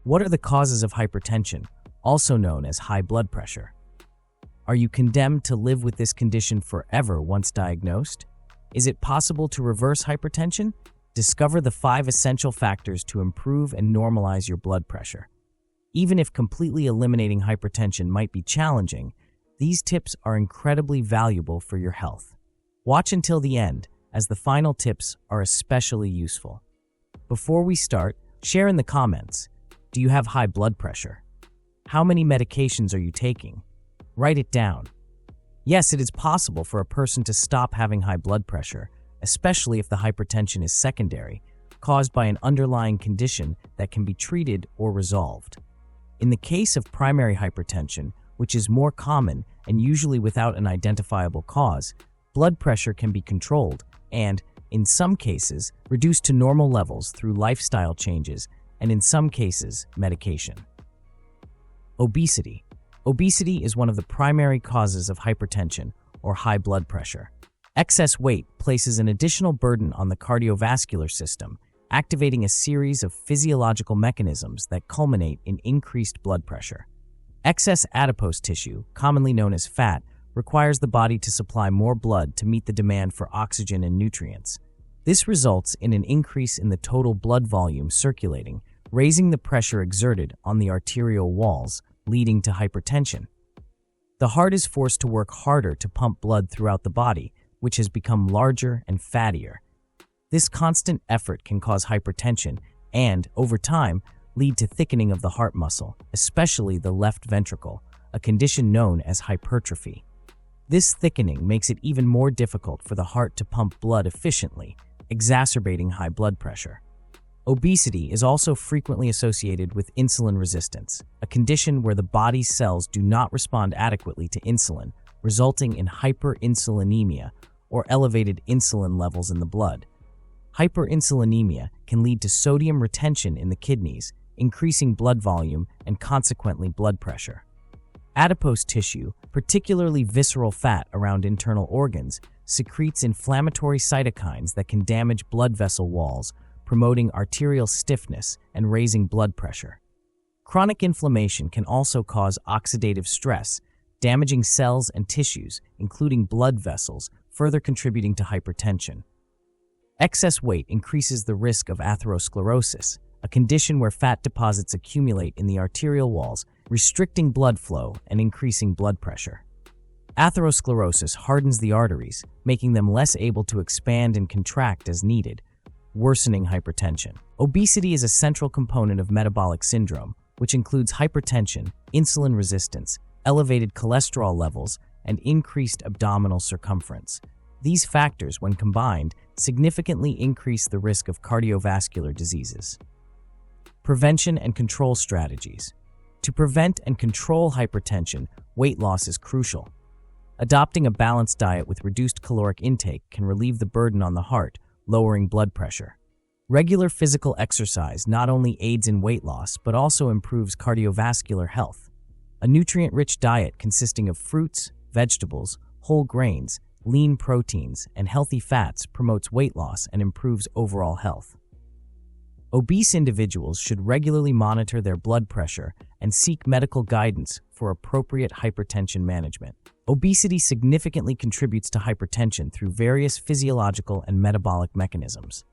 What are the causes of hypertension, also known as high blood pressure? Are you condemned to live with this condition forever once diagnosed? Is it possible to reverse hypertension? Discover the 5 essential factors to improve and normalize your blood pressure. Even if completely eliminating hypertension might be challenging, these tips are incredibly valuable for your health. Watch until the end, as the final tips are especially useful. Before we start, share in the comments. Do you have high blood pressure? How many medications are you taking? Write it down. Yes, it is possible for a person to stop having high blood pressure, especially if the hypertension is secondary, caused by an underlying condition that can be treated or resolved. In the case of primary hypertension, which is more common and usually without an identifiable cause, blood pressure can be controlled and, in some cases, reduced to normal levels through lifestyle changes and, in some cases, medication. Obesity. Obesity is one of the primary causes of hypertension or high blood pressure. Excess weight places an additional burden on the cardiovascular system, activating a series of physiological mechanisms that culminate in increased blood pressure. Excess adipose tissue, commonly known as fat, requires the body to supply more blood to meet the demand for oxygen and nutrients. This results in an increase in the total blood volume circulating, raising the pressure exerted on the arterial walls, leading to hypertension. The heart is forced to work harder to pump blood throughout the body, which has become larger and fattier. This constant effort can cause hypertension and, over time, lead to thickening of the heart muscle, especially the left ventricle, a condition known as hypertrophy. This thickening makes it even more difficult for the heart to pump blood efficiently, exacerbating high blood pressure. Obesity is also frequently associated with insulin resistance, a condition where the body's cells do not respond adequately to insulin, resulting in hyperinsulinemia or elevated insulin levels in the blood. Hyperinsulinemia can lead to sodium retention in the kidneys, increasing blood volume and consequently blood pressure. Adipose tissue, particularly visceral fat around internal organs, secretes inflammatory cytokines that can damage blood vessel walls, promoting arterial stiffness and raising blood pressure. Chronic inflammation can also cause oxidative stress, damaging cells and tissues, including blood vessels, further contributing to hypertension. Excess weight increases the risk of atherosclerosis, a condition where fat deposits accumulate in the arterial walls, restricting blood flow and increasing blood pressure. Atherosclerosis hardens the arteries, making them less able to expand and contract as needed, worsening hypertension. Obesity is a central component of metabolic syndrome, which includes hypertension, insulin resistance, elevated cholesterol levels, and increased abdominal circumference. These factors, when combined, significantly increase the risk of cardiovascular diseases. Prevention and control strategies. To prevent and control hypertension, weight loss is crucial. Adopting a balanced diet with reduced caloric intake can relieve the burden on the heart, lowering blood pressure. Regular physical exercise not only aids in weight loss but also improves cardiovascular health. A nutrient-rich diet consisting of fruits, vegetables, whole grains, lean proteins, and healthy fats promotes weight loss and improves overall health. Obese individuals should regularly monitor their blood pressure and seek medical guidance for appropriate hypertension management. Obesity significantly contributes to hypertension through various physiological and metabolic mechanisms.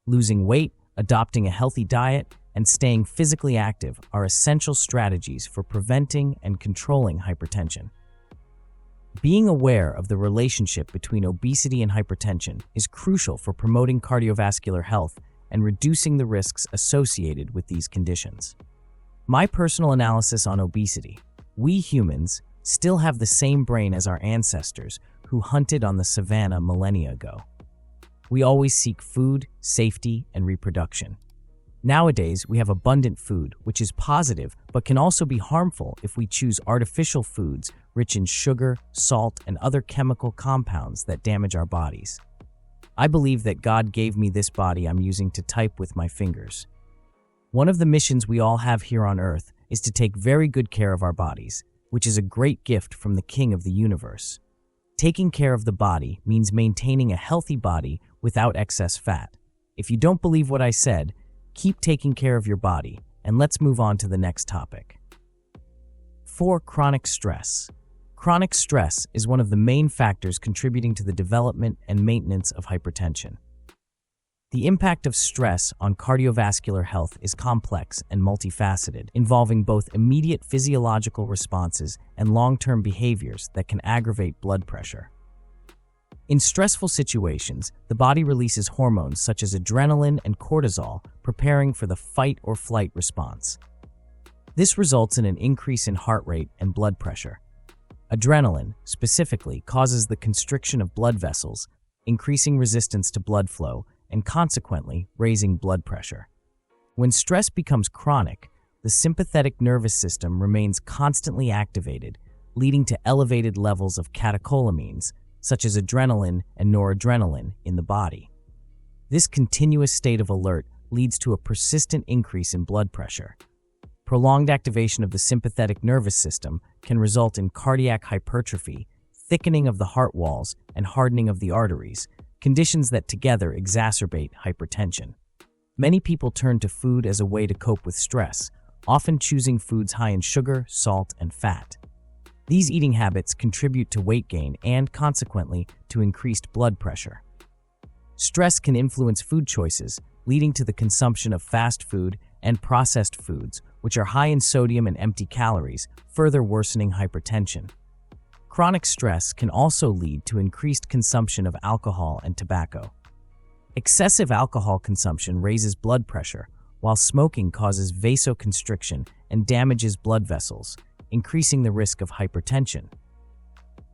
Losing weight, adopting a healthy diet, and staying physically active are essential strategies for preventing and controlling hypertension. Being aware of the relationship between obesity and hypertension is crucial for promoting cardiovascular health and reducing the risks associated with these conditions. My personal analysis on obesity. We humans still have the same brain as our ancestors who hunted on the savannah millennia ago. We always seek food, safety, and reproduction. Nowadays, we have abundant food, which is positive but can also be harmful if we choose artificial foods rich in sugar, salt, and other chemical compounds that damage our bodies. I believe that God gave me this body I'm using to type with my fingers. One of the missions we all have here on Earth is to take very good care of our bodies, which is a great gift from the King of the universe. Taking care of the body means maintaining a healthy body without excess fat. If you don't believe what I said, keep taking care of your body, and let's move on to the next topic. 4. Chronic stress. Chronic stress is one of the main factors contributing to the development and maintenance of hypertension. The impact of stress on cardiovascular health is complex and multifaceted, involving both immediate physiological responses and long-term behaviors that can aggravate blood pressure. In stressful situations, the body releases hormones such as adrenaline and cortisol, preparing for the fight-or-flight response. This results in an increase in heart rate and blood pressure. Adrenaline, specifically, causes the constriction of blood vessels, increasing resistance to blood flow, and consequently raising blood pressure. When stress becomes chronic, the sympathetic nervous system remains constantly activated, leading to elevated levels of catecholamines, such as adrenaline and noradrenaline, in the body. This continuous state of alert leads to a persistent increase in blood pressure. Prolonged activation of the sympathetic nervous system can result in cardiac hypertrophy, thickening of the heart walls, and hardening of the arteries, conditions that together exacerbate hypertension. Many people turn to food as a way to cope with stress, often choosing foods high in sugar, salt, and fat. These eating habits contribute to weight gain and, consequently, to increased blood pressure. Stress can influence food choices, leading to the consumption of fast food and processed foods, which are high in sodium and empty calories, further worsening hypertension. Chronic stress can also lead to increased consumption of alcohol and tobacco. Excessive alcohol consumption raises blood pressure, while smoking causes vasoconstriction and damages blood vessels, increasing the risk of hypertension.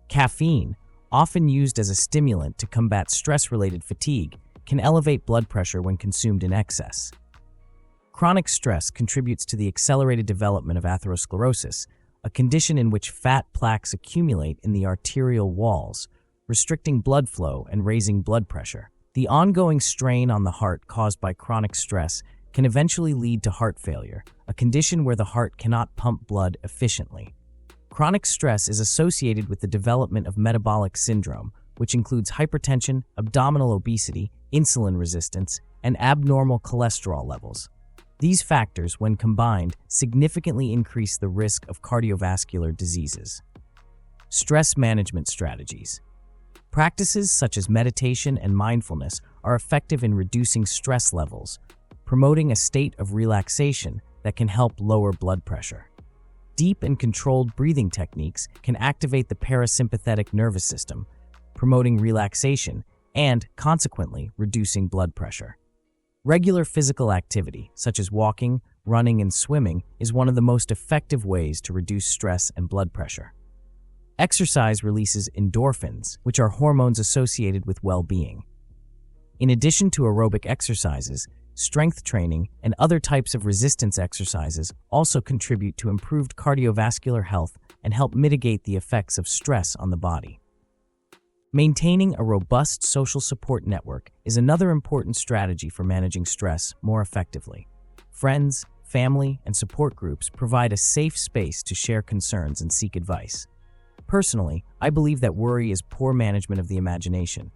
Caffeine, often used as a stimulant to combat stress-related fatigue, can elevate blood pressure when consumed in excess. Chronic stress contributes to the accelerated development of atherosclerosis, a condition in which fat plaques accumulate in the arterial walls, restricting blood flow and raising blood pressure. The ongoing strain on the heart caused by chronic stress can eventually lead to heart failure, a condition where the heart cannot pump blood efficiently. Chronic stress is associated with the development of metabolic syndrome, which includes hypertension, abdominal obesity, insulin resistance, and abnormal cholesterol levels. These factors, when combined, significantly increase the risk of cardiovascular diseases. Stress management strategies. Practices such as meditation and mindfulness are effective in reducing stress levels, promoting a state of relaxation that can help lower blood pressure. Deep and controlled breathing techniques can activate the parasympathetic nervous system, promoting relaxation and, consequently, reducing blood pressure. Regular physical activity, such as walking, running, and swimming, is one of the most effective ways to reduce stress and blood pressure. Exercise releases endorphins, which are hormones associated with well-being. In addition to aerobic exercises, strength training and other types of resistance exercises also contribute to improved cardiovascular health and help mitigate the effects of stress on the body. Maintaining a robust social support network is another important strategy for managing stress more effectively. Friends, family, and support groups provide a safe space to share concerns and seek advice. Personally, I believe that worry is poor management of the imagination.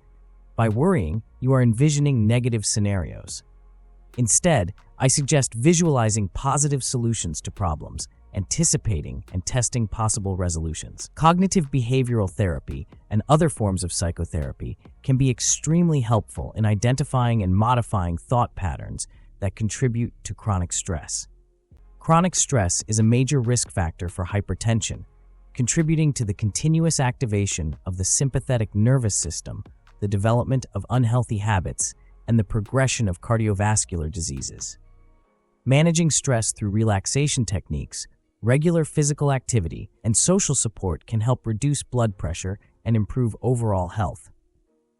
By worrying, you are envisioning negative scenarios. Instead, I suggest visualizing positive solutions to problems, anticipating and testing possible resolutions. Cognitive behavioral therapy and other forms of psychotherapy can be extremely helpful in identifying and modifying thought patterns that contribute to chronic stress. Chronic stress is a major risk factor for hypertension, contributing to the continuous activation of the sympathetic nervous system, the development of unhealthy habits, and the progression of cardiovascular diseases. Managing stress through relaxation techniques, regular physical activity, and social support can help reduce blood pressure and improve overall health.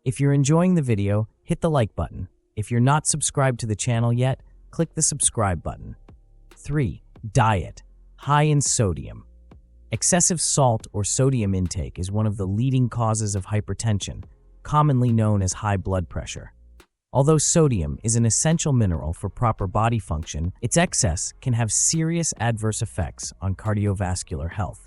If you're enjoying the video, hit the like button. If you're not subscribed to the channel yet, click the subscribe button. 3. Diet. High in sodium. Excessive salt or sodium intake is one of the leading causes of hypertension, commonly known as high blood pressure. Although sodium is an essential mineral for proper body function, its excess can have serious adverse effects on cardiovascular health.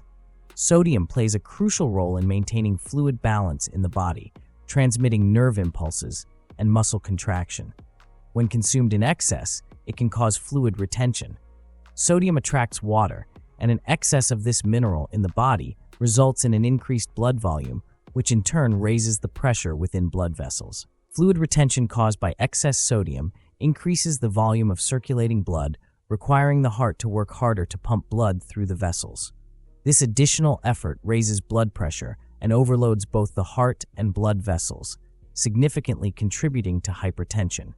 Sodium plays a crucial role in maintaining fluid balance in the body, transmitting nerve impulses and muscle contraction. When consumed in excess, it can cause fluid retention. Sodium attracts water, and an excess of this mineral in the body results in an increased blood volume, which in turn raises the pressure within blood vessels. Fluid retention caused by excess sodium increases the volume of circulating blood, requiring the heart to work harder to pump blood through the vessels. This additional effort raises blood pressure and overloads both the heart and blood vessels, significantly contributing to hypertension.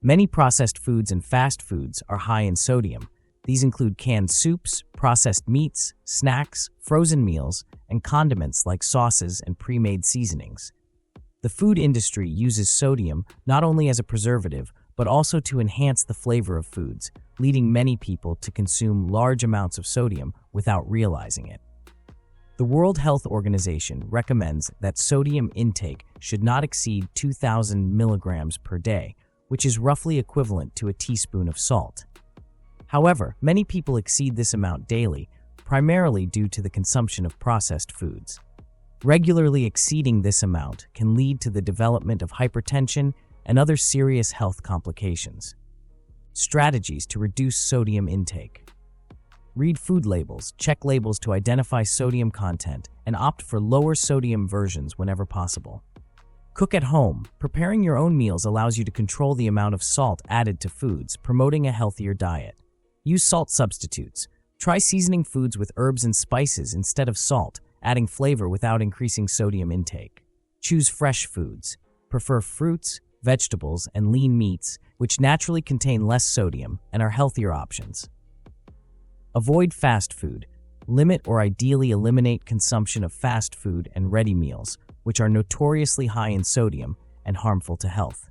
Many processed foods and fast foods are high in sodium. These include canned soups, processed meats, snacks, frozen meals, and condiments like sauces and pre-made seasonings. The food industry uses sodium not only as a preservative, but also to enhance the flavor of foods, leading many people to consume large amounts of sodium without realizing it. The World Health Organization recommends that sodium intake should not exceed 2,000 milligrams per day, which is roughly equivalent to a teaspoon of salt. However, many people exceed this amount daily, primarily due to the consumption of processed foods. Regularly exceeding this amount can lead to the development of hypertension and other serious health complications. Strategies to reduce sodium intake. Read food labels, check labels to identify sodium content, and opt for lower sodium versions whenever possible. Cook at home. Preparing your own meals allows you to control the amount of salt added to foods, promoting a healthier diet. Use salt substitutes. Try seasoning foods with herbs and spices instead of salt, adding flavor without increasing sodium intake. Choose fresh foods. Prefer fruits, vegetables, and lean meats, which naturally contain less sodium and are healthier options. Avoid fast food. Limit or ideally eliminate consumption of fast food and ready meals, which are notoriously high in sodium and harmful to health.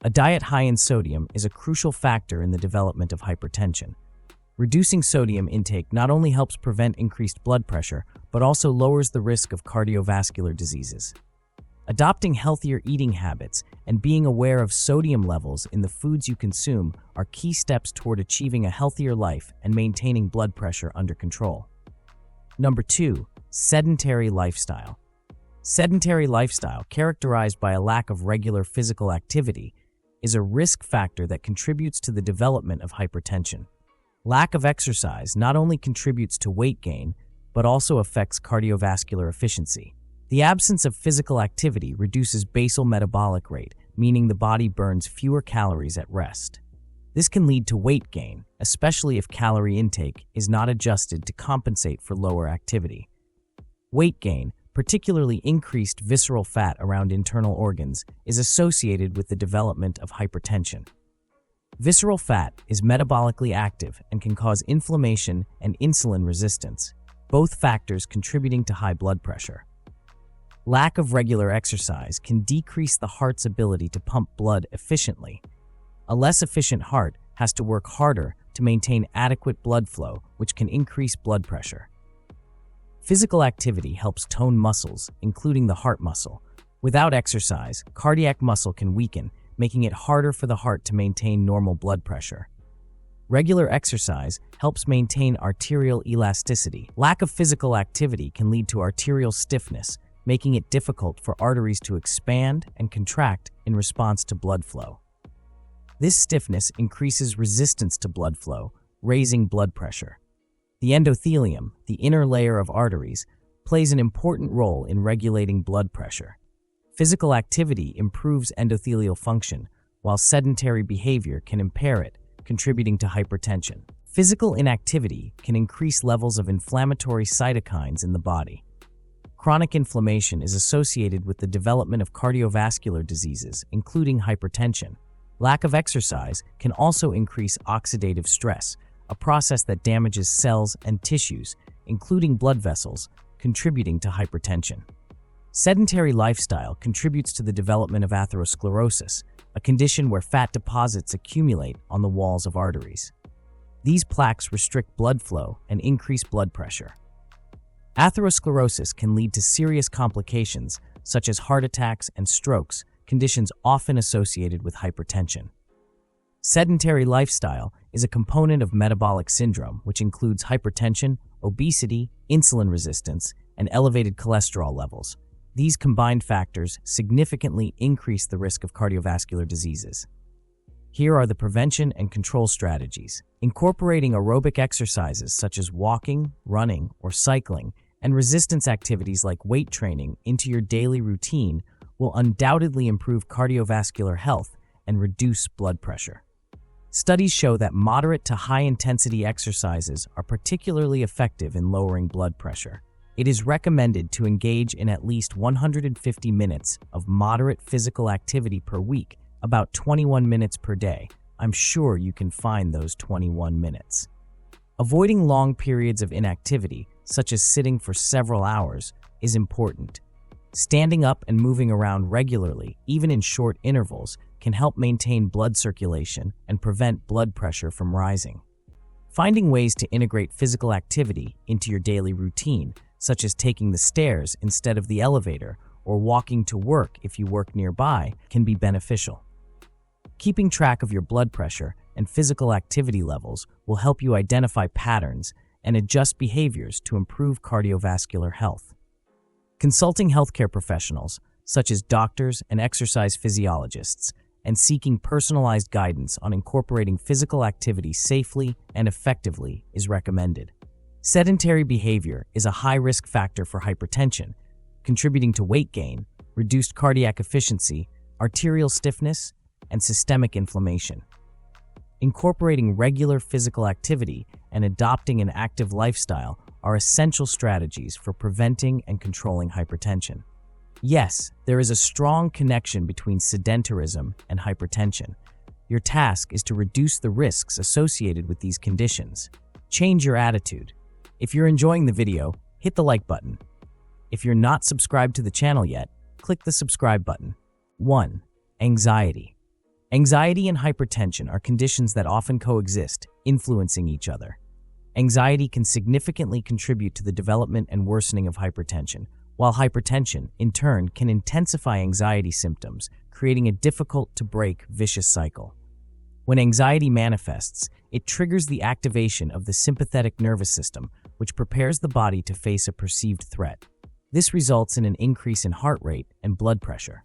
A diet high in sodium is a crucial factor in the development of hypertension. Reducing sodium intake not only helps prevent increased blood pressure, but also lowers the risk of cardiovascular diseases. Adopting healthier eating habits and being aware of sodium levels in the foods you consume are key steps toward achieving a healthier life and maintaining blood pressure under control. Number 2, sedentary lifestyle. Sedentary lifestyle, characterized by a lack of regular physical activity, is a risk factor that contributes to the development of hypertension. Lack of exercise not only contributes to weight gain, but also affects cardiovascular efficiency. The absence of physical activity reduces basal metabolic rate, meaning the body burns fewer calories at rest. This can lead to weight gain, especially if calorie intake is not adjusted to compensate for lower activity. Weight gain, particularly increased visceral fat around internal organs, is associated with the development of hypertension. Visceral fat is metabolically active and can cause inflammation and insulin resistance, both factors contributing to high blood pressure. Lack of regular exercise can decrease the heart's ability to pump blood efficiently. A less efficient heart has to work harder to maintain adequate blood flow, which can increase blood pressure. Physical activity helps tone muscles, including the heart muscle. Without exercise, cardiac muscle can weaken, making it harder for the heart to maintain normal blood pressure. Regular exercise helps maintain arterial elasticity. Lack of physical activity can lead to arterial stiffness, making it difficult for arteries to expand and contract in response to blood flow. This stiffness increases resistance to blood flow, raising blood pressure. The endothelium, the inner layer of arteries, plays an important role in regulating blood pressure. Physical activity improves endothelial function, while sedentary behavior can impair it, contributing to hypertension. Physical inactivity can increase levels of inflammatory cytokines in the body. Chronic inflammation is associated with the development of cardiovascular diseases, including hypertension. Lack of exercise can also increase oxidative stress, a process that damages cells and tissues, including blood vessels, contributing to hypertension. Sedentary lifestyle contributes to the development of atherosclerosis, a condition where fat deposits accumulate on the walls of arteries. These plaques restrict blood flow and increase blood pressure. Atherosclerosis can lead to serious complications such as heart attacks and strokes, conditions often associated with hypertension. Sedentary lifestyle is a component of metabolic syndrome, which includes hypertension, obesity, insulin resistance, and elevated cholesterol levels. These combined factors significantly increase the risk of cardiovascular diseases. Here are the prevention and control strategies. Incorporating aerobic exercises such as walking, running, or cycling, and resistance activities like weight training into your daily routine will undoubtedly improve cardiovascular health and reduce blood pressure. Studies show that moderate to high-intensity exercises are particularly effective in lowering blood pressure. It is recommended to engage in at least 150 minutes of moderate physical activity per week, about 21 minutes per day. I'm sure you can find those 21 minutes. Avoiding long periods of inactivity, such as sitting for several hours, is important. Standing up and moving around regularly, even in short intervals, can help maintain blood circulation and prevent blood pressure from rising. Finding ways to integrate physical activity into your daily routine, such as taking the stairs instead of the elevator or walking to work if you work nearby, can be beneficial. Keeping track of your blood pressure and physical activity levels will help you identify patterns and adjust behaviors to improve cardiovascular health. Consulting healthcare professionals, such as doctors and exercise physiologists, and seeking personalized guidance on incorporating physical activity safely and effectively is recommended. Sedentary behavior is a high-risk factor for hypertension, contributing to weight gain, reduced cardiac efficiency, arterial stiffness, and systemic inflammation. Incorporating regular physical activity and adopting an active lifestyle are essential strategies for preventing and controlling hypertension. Yes, there is a strong connection between sedentarism and hypertension. Your task is to reduce the risks associated with these conditions. Change your attitude. If you're enjoying the video, hit the like button. If you're not subscribed to the channel yet, click the subscribe button. 1. Anxiety. Anxiety and hypertension are conditions that often coexist, influencing each other. Anxiety can significantly contribute to the development and worsening of hypertension, while hypertension, in turn, can intensify anxiety symptoms, creating a difficult-to-break vicious cycle. When anxiety manifests, it triggers the activation of the sympathetic nervous system, which prepares the body to face a perceived threat. This results in an increase in heart rate and blood pressure.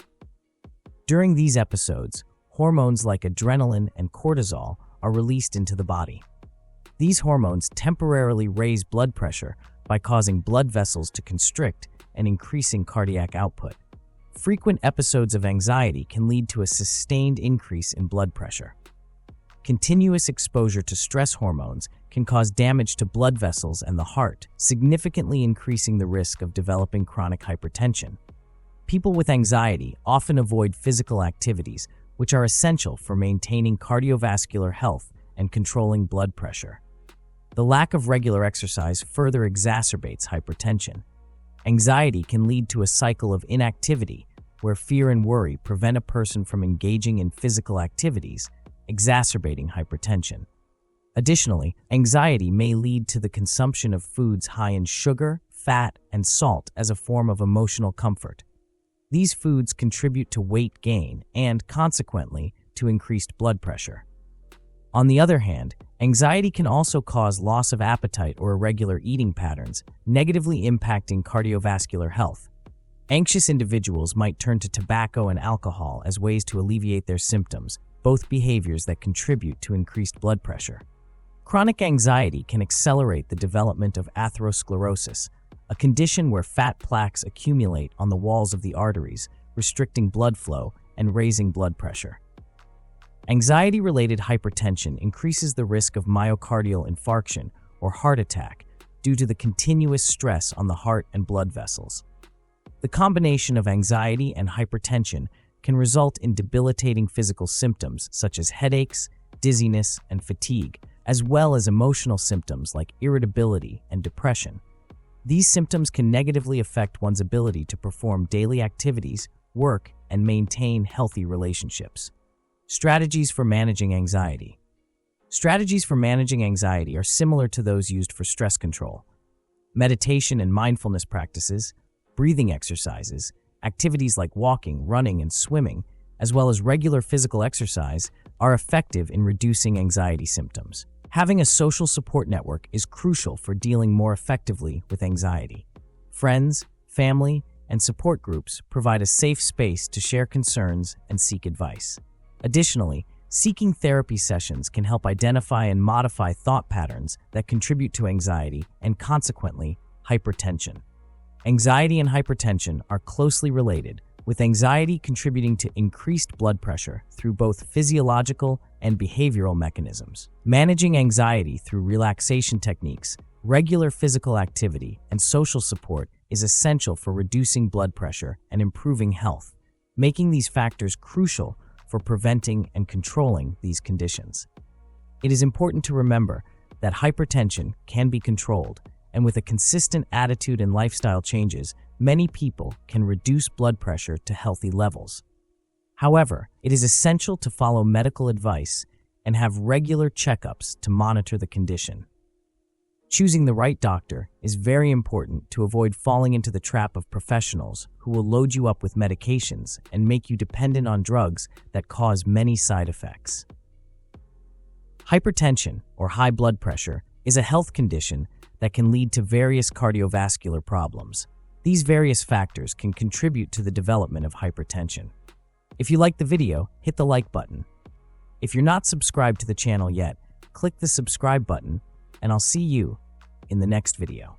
During these episodes, hormones like adrenaline and cortisol are released into the body. These hormones temporarily raise blood pressure by causing blood vessels to constrict and increasing cardiac output. Frequent episodes of anxiety can lead to a sustained increase in blood pressure. Continuous exposure to stress hormones can cause damage to blood vessels and the heart, significantly increasing the risk of developing chronic hypertension. People with anxiety often avoid physical activities, which are essential for maintaining cardiovascular health and controlling blood pressure. The lack of regular exercise further exacerbates hypertension. Anxiety can lead to a cycle of inactivity, where fear and worry prevent a person from engaging in physical activities, exacerbating hypertension. Additionally, anxiety may lead to the consumption of foods high in sugar, fat, and salt as a form of emotional comfort. These foods contribute to weight gain and, consequently, to increased blood pressure. On the other hand, anxiety can also cause loss of appetite or irregular eating patterns, negatively impacting cardiovascular health. Anxious individuals might turn to tobacco and alcohol as ways to alleviate their symptoms, both behaviors that contribute to increased blood pressure. Chronic anxiety can accelerate the development of atherosclerosis, a condition where fat plaques accumulate on the walls of the arteries, restricting blood flow and raising blood pressure. Anxiety-related hypertension increases the risk of myocardial infarction or heart attack due to the continuous stress on the heart and blood vessels. The combination of anxiety and hypertension can result in debilitating physical symptoms such as headaches, dizziness, and fatigue, as well as emotional symptoms like irritability and depression. These symptoms can negatively affect one's ability to perform daily activities, work, and maintain healthy relationships. Strategies for managing anxiety. Strategies for managing anxiety are similar to those used for stress control. Meditation and mindfulness practices, breathing exercises, activities like walking, running, and swimming, as well as regular physical exercise, are effective in reducing anxiety symptoms. Having a social support network is crucial for dealing more effectively with anxiety. Friends, family, and support groups provide a safe space to share concerns and seek advice. Additionally, Seeking therapy sessions can help identify and modify thought patterns that contribute to anxiety and, consequently, hypertension. Anxiety and hypertension are closely related, with anxiety contributing to increased blood pressure through both physiological and behavioral mechanisms. Managing anxiety through relaxation techniques, regular physical activity, and social support is essential for reducing blood pressure and improving health, making these factors crucial for preventing and controlling these conditions. It is important to remember that hypertension can be controlled, and with a consistent attitude and lifestyle changes, many people can reduce blood pressure to healthy levels. However, it is essential to follow medical advice and have regular checkups to monitor the condition. Choosing the right doctor is very important to avoid falling into the trap of professionals who will load you up with medications and make you dependent on drugs that cause many side effects. Hypertension, or high blood pressure, is a health condition that can lead to various cardiovascular problems. These various factors can contribute to the development of hypertension. If you liked the video, hit the like button. If you're not subscribed to the channel yet, click the subscribe button, and I'll see you in the next video.